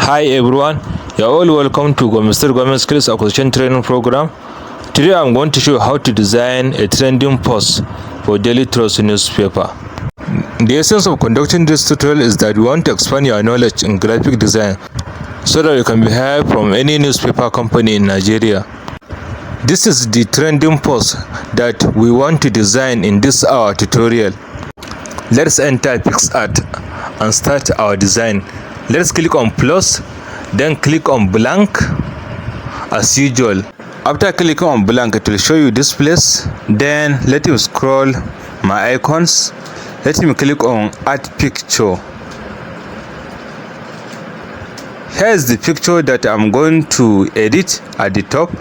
Hi everyone, you're all welcome to Mr. Government Skills Acquisition Training Program. Today I'm going to show you how to design a trending post for Dailytrust newspaper. The essence of conducting this tutorial is that you want to expand your knowledge in graphic design so that you can be hired from any newspaper company in Nigeria. This is the trending post that we want to design in this our tutorial. Let's enter PicsArt and start our design. Let's click on plus, then click on blank as usual. After clicking on blank, it will show you this place. Then let me scroll my icons. Let me click on add picture. Here's the picture that I'm going to edit at the top.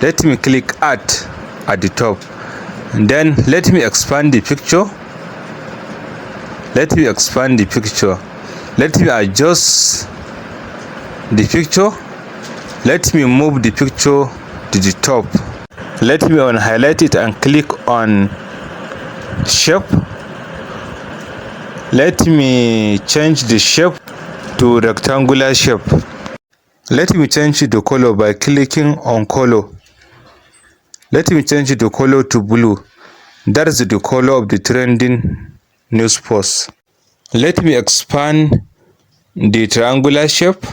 Let me click add at the top. And then let me expand the picture. Let me expand the picture. Let me adjust the picture. Let me move the picture to the top. Let me highlight it and click on shape. Let me change the shape to rectangular shape. Let me change the color by clicking on color. Let me change the color to blue. That is the color of the trending news post. Let me expand the triangular shape.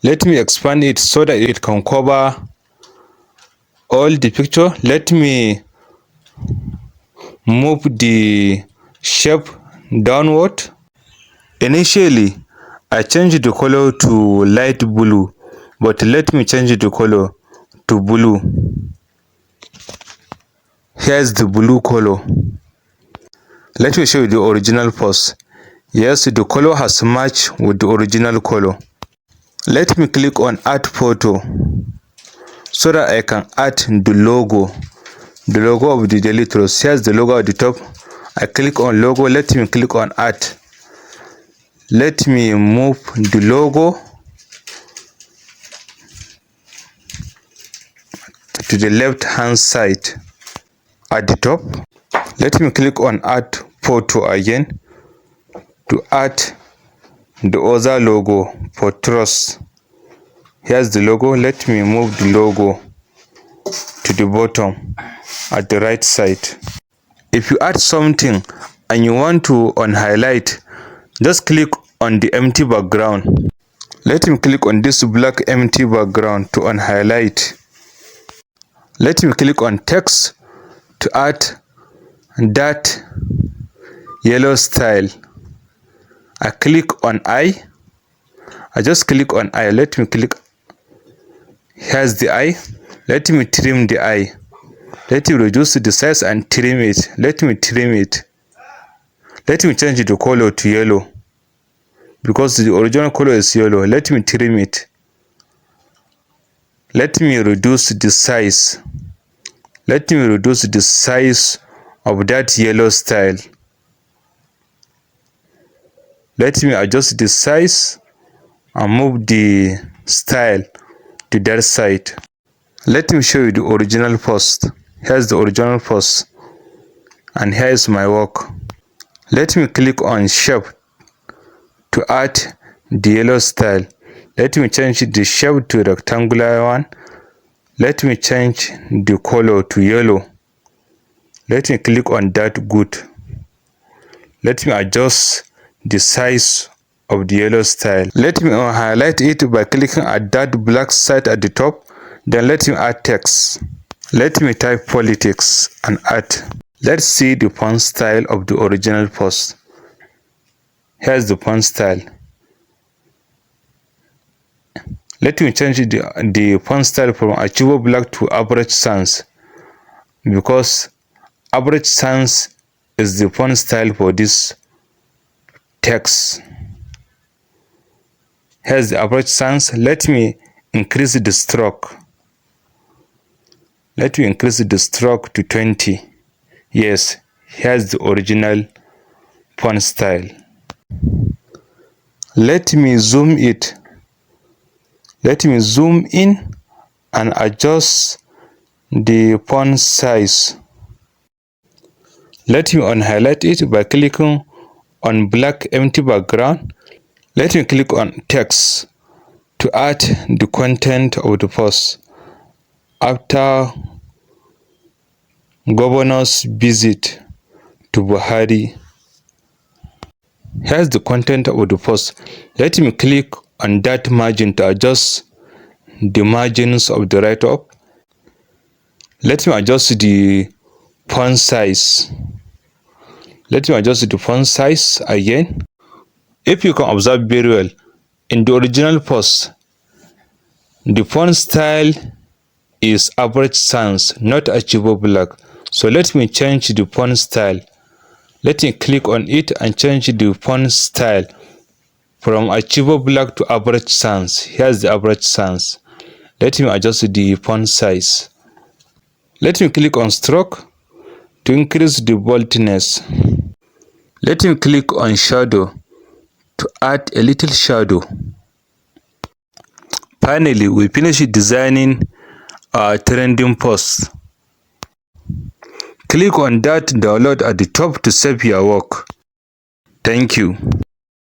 Let me expand it so that it can cover all the picture. Let me move the shape downward. Initially, I changed the color to light blue, but let me change the color to blue. Here's the blue color. Let me show you the original post. Yes, the color has matched with the original color. Let me click on add photo so that I can add the logo of the Dailytrust. Here's the logo at the top. I click on logo. Let me click on add. Let me move the logo to the left hand side at the top. Let me click on add photo again to add the other logo for trust. Here's the logo. Let me move the logo to the bottom at the right side. If you add something and you want to unhighlight, just click on the empty background. Let me click on this black empty background to unhighlight. Let me click on text to add that yellow style. I click on eye. I just click on eye. Let me click. Here's the eye. Let me trim the eye. Let me reduce the size and trim it. Let me trim it. Let me change the color to yellow because the original color is yellow. Let me trim it. Let me reduce the size. Let me reduce the size of that yellow style. Let me adjust the size and move the style to that side. Let me show you the original post. Here's the original post and here's my work. Let me click on shape to add the yellow style. Let me change the shape to rectangular one. Let me change the color to yellow. Let me click on that good. Let me adjust the size of the yellow style. Let me highlight it by clicking at that black side at the top. Then let me add text. Let me type politics and add. Let's see the font style of the original post. Here's the font style. Let me change the font style from Achievable Black to Average Sans because Average Sans is the font style for this text. Here's the Average Sans. Let me increase the stroke. Let me increase the stroke to 20. Yes, here's the original font style. Let me zoom it. Let me zoom in and adjust the font size. Let me unhighlight it by clicking on black empty background. Let me click on text to add the content of the post. After governor's visit to Buhari, here's the content of the post. Let me click on that margin to adjust the margins of the write-up. Let me adjust the font size. Let me adjust the font size again. If you can observe very well, in the original post, the font style is average sans, not achievable black. So let me change the font style. Let me click on it and change the font style from achievable black to average sans. Here's the average sans. Let me adjust the font size. Let me click on stroke to increase the boldness. Let me click on shadow to add a little shadow. Finally, we finish designing our trending post. Click on that download at the top to save your work. Thank you.